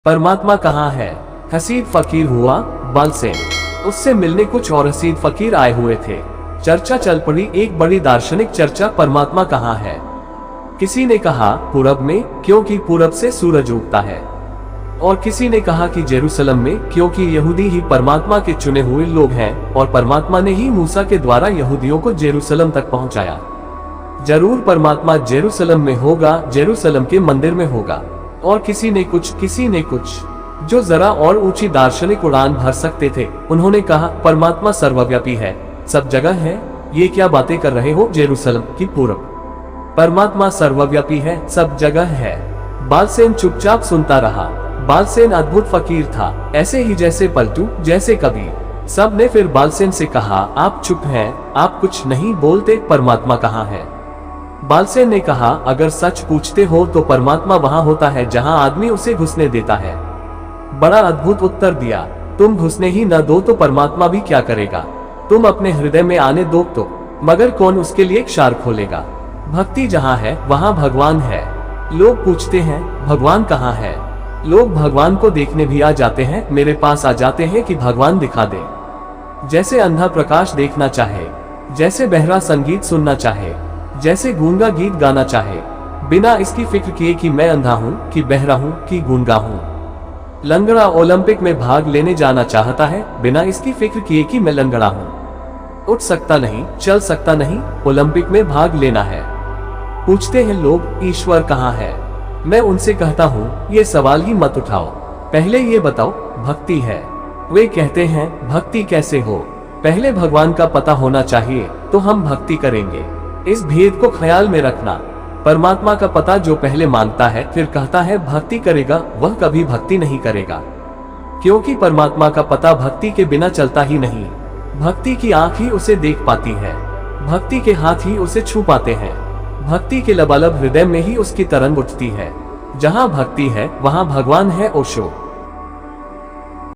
परमात्मा कहाँ है? हसीद फकीर हुआ बालसेन। उससे मिलने कुछ और हसीद फकीर आए हुए थे। चर्चा चल पड़ी, एक बड़ी दार्शनिक चर्चा, परमात्मा कहाँ है। किसी ने कहा पूरब में, क्योंकि पूरब से सूरज उगता है। और किसी ने कहा कि जेरूसलम में, क्योंकि यहूदी ही परमात्मा के चुने हुए लोग हैं और परमात्मा ने ही मूसा के द्वारा यहूदियों को जेरूसलम तक पहुंचाया। जरूर परमात्मा जेरूसलम में होगा, जेरूसलम के मंदिर में होगा। और किसी ने कुछ जो जरा और ऊंची दार्शनिक उड़ान भर सकते थे, उन्होंने कहा परमात्मा सर्वव्यापी है, सब जगह है। ये क्या बातें कर रहे हो, जेरूसलम की पूरब? परमात्मा सर्वव्यापी है, सब जगह है। बालसेन चुपचाप सुनता रहा। बालसेन अद्भुत फकीर था, ऐसे ही जैसे पलटू, जैसे कबीर। सब ने फिर बालसेन से कहा, आप चुप हैं, आप कुछ नहीं बोलते, परमात्मा कहाँ है? बालसेन ने कहा, अगर सच पूछते हो तो परमात्मा वहां होता है जहां आदमी उसे घुसने देता है। बड़ा अद्भुत उत्तर दिया। तुम घुसने ही न दो तो परमात्मा भी क्या करेगा? तुम अपने हृदय में आने दो तो, मगर कौन उसके लिए क्षार खोलेगा? भक्ति जहाँ है वहाँ भगवान है। लोग पूछते हैं भगवान कहाँ है? लोग भगवान को देखने भी आ जाते हैं, मेरे पास आ जाते हैं कि भगवान दिखा दे। जैसे अंधा प्रकाश देखना चाहे, जैसे बहरा संगीत सुनना चाहे, जैसे गूंगा गीत गाना चाहे, बिना इसकी फिक्र किए कि मैं अंधा हूँ, कि बहरा हूँ, कि गूंगा हूँ। लंगड़ा ओलंपिक में भाग लेने जाना चाहता है, बिना इसकी फिक्र किए कि मैं लंगड़ा हूँ। उठ सकता नहीं, चल सकता नहीं, ओलंपिक में भाग लेना है। पूछते हैं लोग ईश्वर कहाँ है? मैं उनसे कहता हूँ ये सवाल ही मत उठाओ, पहले ये बताओ भक्ति है। वे कहते हैं भक्ति कैसे हो? पहले भगवान का पता होना चाहिए तो हम भक्ति करेंगे। इस भेद को ख्याल में रखना। परमात्मा का पता जो पहले मांगता है फिर कहता है भक्ति करेगा, वह कभी भक्ति नहीं करेगा, क्योंकि परमात्मा का पता भक्ति के बिना चलता ही नहीं। भक्ति की आंख ही उसे देख पाती है, भक्ति के हाथ ही उसे छू पाते हैं, भक्ति के लबालब हृदय में ही उसकी तरंग उठती है। जहाँ भक्ति है वहाँ भगवान है, ओशो।